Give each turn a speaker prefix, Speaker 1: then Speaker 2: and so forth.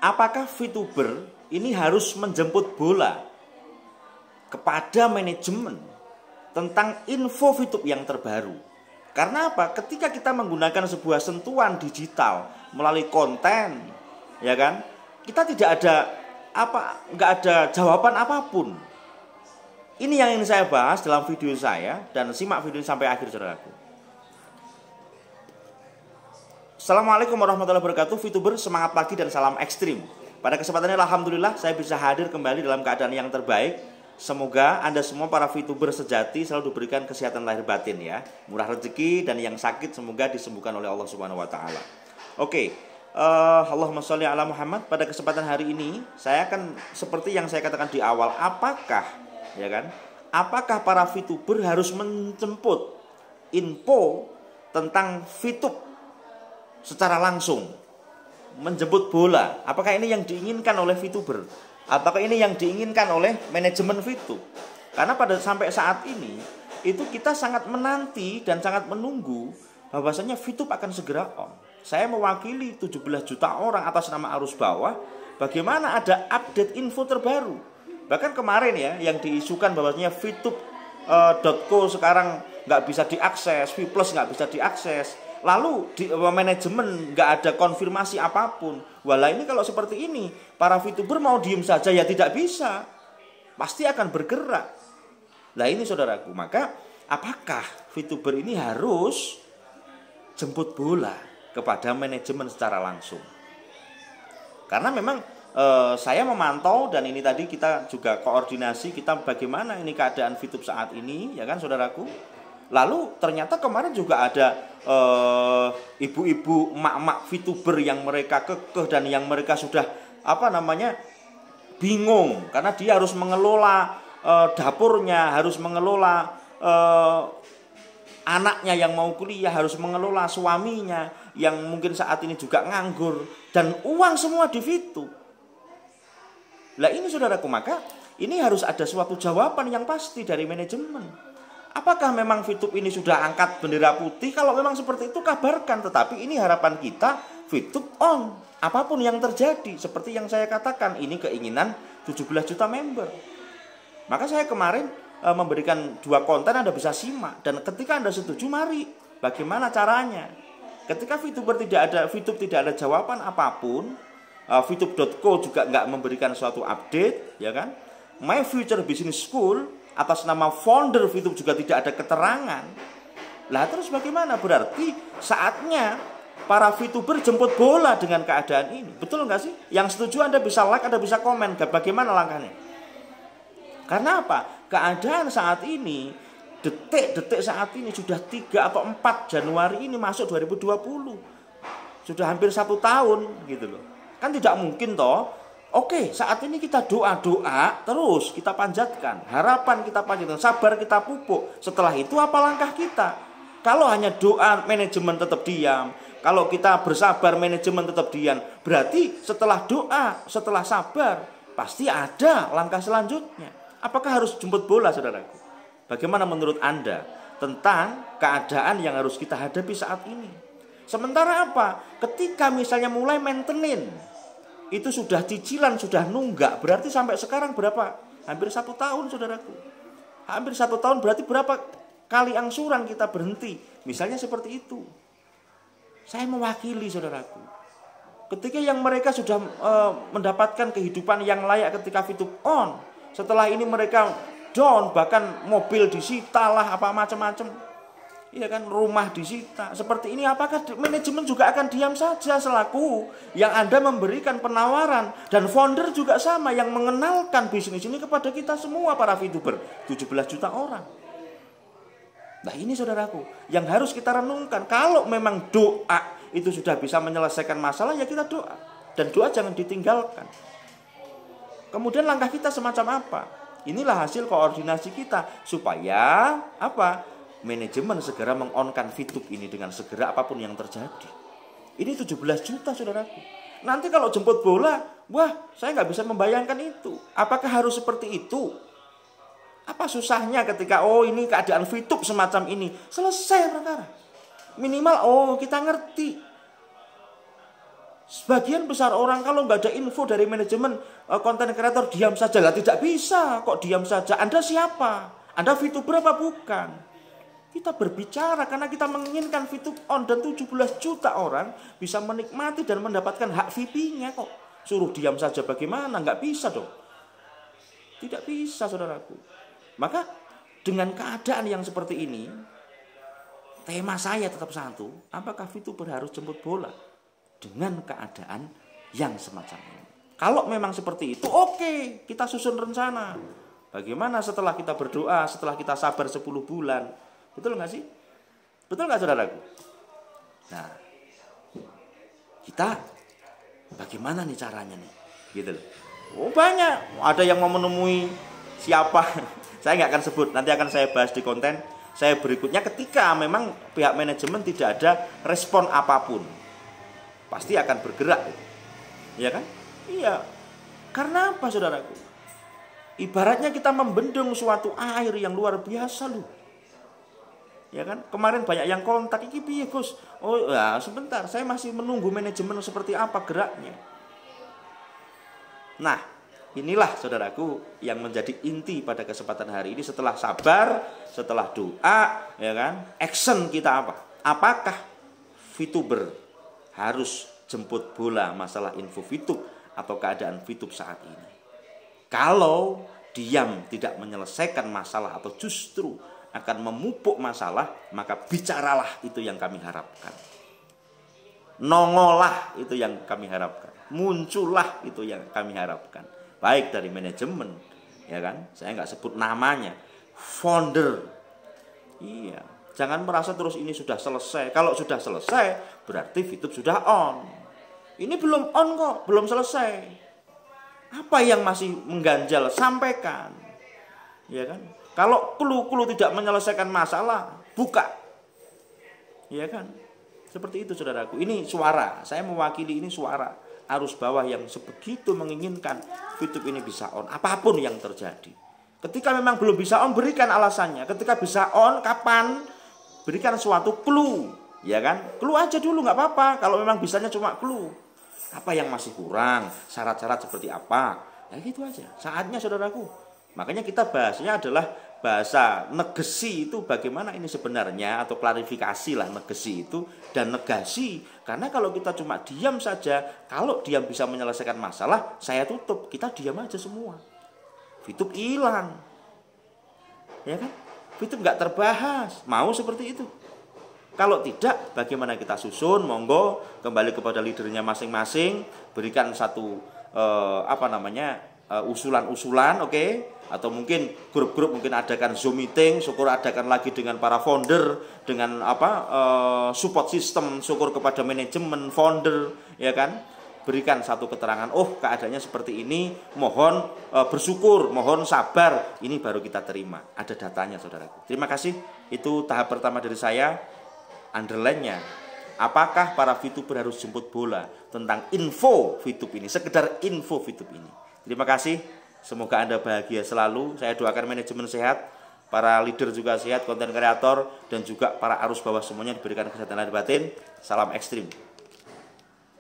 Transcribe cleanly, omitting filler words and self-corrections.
Speaker 1: apakah VTuber ini harus menjemput bola kepada manajemen tentang info VTube yang terbaru? Karena apa? Ketika kita menggunakan sebuah sentuhan digital melalui konten, ya kan, kita tidak ada nggak ada jawaban apapun. Ini yang ingin saya bahas dalam video saya, dan simak video ini sampai akhir, saudaraku. Assalamualaikum warahmatullahi wabarakatuh. VTuber semangat pagi dan salam ekstrim. Pada kesempatan ini alhamdulillah saya bisa hadir kembali dalam keadaan yang terbaik. Semoga Anda semua para VTuber sejati selalu diberikan kesehatan lahir batin ya, murah rezeki, dan yang sakit semoga disembuhkan oleh Allah Subhanahu wa taala. Oke, Allahumma sholli ala Muhammad. Pada kesempatan hari ini saya akan seperti yang saya katakan di awal, apakah para VTuber harus menjemput info tentang VTube secara langsung, menjemput bola? Apakah ini yang diinginkan oleh VTuber? Apakah ini yang diinginkan oleh manajemen VTube? Karena sampai saat ini itu kita sangat menanti dan sangat menunggu bahwasanya VTube akan segera on. Saya mewakili 17 juta orang atas nama arus bawah. Bagaimana ada update info terbaru? Bahkan kemarin ya, yang diisukan bahwasanya VTube.co sekarang nggak bisa diakses, VPlus nggak bisa diakses. Lalu di manajemen nggak ada konfirmasi apapun. Walah, ini kalau seperti ini, para VTuber mau diem saja ya tidak bisa. Pasti akan bergerak. Nah ini saudaraku, maka apakah VTuber ini harus jemput bola kepada manajemen secara langsung? Karena memang saya memantau, dan ini tadi kita juga koordinasi, kita bagaimana ini keadaan VTube saat ini, ya kan saudaraku. Lalu ternyata kemarin juga ada ibu-ibu, emak-emak VTuber yang mereka kekeh dan yang mereka sudah bingung karena dia harus mengelola dapurnya, harus mengelola anaknya yang mau kuliah, harus mengelola suaminya yang mungkin saat ini juga nganggur, dan uang semua di VTube. Lah ini saudaraku, maka ini harus ada suatu jawaban yang pasti dari manajemen. Apakah memang VTube ini sudah angkat bendera putih? Kalau memang seperti itu kabarkan. Tetapi ini harapan kita, VTube on, apapun yang terjadi. Seperti yang saya katakan, ini keinginan 17 juta member. Maka saya kemarin memberikan 2 konten, Anda bisa simak. Dan ketika Anda setuju, mari. Bagaimana caranya? Ketika VTube tidak ada jawaban apapun, VTube.co juga nggak memberikan suatu update, ya kan? My Future Business School atas nama founder VTube juga tidak ada keterangan. Lah terus bagaimana? Berarti saatnya para VTuber jemput bola dengan keadaan ini. Betul nggak sih? Yang setuju Anda bisa like, Anda bisa komen. Bagaimana langkahnya? Karena apa? Keadaan saat ini, detik-detik saat ini sudah 3 atau 4 Januari ini masuk 2020. Sudah hampir 1 tahun gitu loh. Kan tidak mungkin toh. Oke, saat ini kita doa-doa terus kita panjatkan, harapan kita panjatkan, sabar kita pupuk. Setelah itu apa langkah kita? Kalau hanya doa, manajemen tetap diam. Kalau kita bersabar, manajemen tetap diam. Berarti setelah doa, setelah sabar, pasti ada langkah selanjutnya. Apakah harus jemput bola, saudaraku? Bagaimana menurut Anda tentang keadaan yang harus kita hadapi saat ini? Sementara apa? Ketika misalnya mulai maintenance, itu sudah cicilan, sudah nunggak. Berarti sampai sekarang berapa? Hampir 1 tahun, saudaraku. Hampir 1 tahun berarti berapa kali angsuran kita berhenti? Misalnya seperti itu. Saya mewakili, saudaraku. Ketika yang mereka sudah mendapatkan kehidupan yang layak ketika VTube on, setelah ini mereka down, bahkan mobil disita lah, apa macam-macam. Iya kan, rumah disita. Seperti ini apakah manajemen juga akan diam saja selaku yang Anda memberikan penawaran, dan founder juga sama yang mengenalkan bisnis ini kepada kita semua para VTuber, 17 juta orang. Nah ini saudaraku yang harus kita renungkan. Kalau memang doa itu sudah bisa menyelesaikan masalah, ya kita doa, dan doa jangan ditinggalkan. Kemudian langkah kita semacam apa? Inilah hasil koordinasi kita supaya apa? Manajemen segera mengonkan VTube ini dengan segera apapun yang terjadi. Ini 17 juta, saudaraku. Nanti kalau jemput bola, wah, saya nggak bisa membayangkan itu. Apakah harus seperti itu? Apa susahnya ketika ini keadaan VTube semacam ini, selesai perkara. Minimal kita ngerti. Sebagian besar orang kalau nggak ada info dari manajemen konten kreator diam saja. Lah tidak bisa kok diam saja. Anda siapa? Anda VTuber apa bukan? Kita berbicara karena kita menginginkan VTube on dan 17 juta orang bisa menikmati dan mendapatkan hak VIP-nya kok. Suruh diam saja bagaimana? Nggak bisa dong. Tidak bisa saudaraku. Maka dengan keadaan yang seperti ini, tema saya tetap satu. Apakah VTuber harus jemput bola? Dengan keadaan yang semacam ini. Kalau memang seperti itu, oke, kita susun rencana. Bagaimana setelah kita berdoa, setelah kita sabar 10 bulan. Betul nggak sih? Betul nggak saudaraku? Nah, kita bagaimana nih caranya nih? Gitu loh. Oh banyak. Ada yang mau menemui siapa? Saya nggak akan sebut. Nanti akan saya bahas di konten saya berikutnya ketika memang pihak manajemen tidak ada respon apapun. Pasti akan bergerak. Ya kan? Iya. Karena apa saudaraku? Ibaratnya kita membendung suatu air yang luar biasa loh. Ya kan? Kemarin banyak yang kontak, iki piye Gus? Oh ya sebentar, saya masih menunggu manajemen seperti apa geraknya. Nah, inilah saudaraku yang menjadi inti pada kesempatan hari ini. Setelah sabar, setelah doa, ya kan? Action kita apa? Apakah VTuber harus jemput bola masalah info VTube atau keadaan VTube saat ini? Kalau diam tidak menyelesaikan masalah atau justru akan memupuk masalah, maka bicaralah, itu yang kami harapkan. Nongolah, itu yang kami harapkan. Muncullah, itu yang kami harapkan. Baik dari manajemen, ya kan? Saya nggak sebut namanya, founder. Iya, jangan merasa terus ini sudah selesai. Kalau sudah selesai, berarti VTube sudah on. Ini belum on kok, belum selesai. Apa yang masih mengganjal, sampaikan. Ya kan? Kalau clue tidak menyelesaikan masalah, buka. Ya kan? Seperti itu saudaraku. Ini suara, saya mewakili ini suara arus bawah yang sebegitu menginginkan VTube ini bisa on, apapun yang terjadi. Ketika memang belum bisa on, berikan alasannya. Ketika bisa on, kapan? Berikan suatu clue, ya kan? Clue aja dulu, nggak apa-apa. Kalau memang bisanya cuma clue, apa yang masih kurang, syarat-syarat seperti apa, ya gitu aja. Saatnya saudaraku. Makanya kita bahasnya adalah bahasa negesi itu bagaimana ini sebenarnya, atau klarifikasi lah negesi itu dan negasi. Karena kalau kita cuma diam saja, kalau diam bisa menyelesaikan masalah, saya tutup, kita diam aja semua. VTube hilang. Ya kan? VTube nggak terbahas. Mau seperti itu? Kalau tidak, bagaimana kita susun? Monggo kembali kepada leadernya masing-masing, berikan satu usulan-usulan, oke? Atau mungkin grup-grup mungkin adakan Zoom meeting, syukur adakan lagi dengan para founder, dengan support system, syukur kepada manajemen founder, ya kan? Berikan satu keterangan, oh keadaannya seperti ini, mohon bersyukur, mohon sabar, ini baru kita terima. Ada datanya saudaraku. Terima kasih, itu tahap pertama dari saya. Underline-nya, apakah para VTuber harus jemput bola tentang info VTube ini, sekedar info VTube ini. Terima kasih, semoga Anda bahagia selalu. Saya doakan manajemen sehat, para leader juga sehat, konten kreator, dan juga para arus bawah semuanya diberikan kesehatan lahir batin. Salam ekstrim.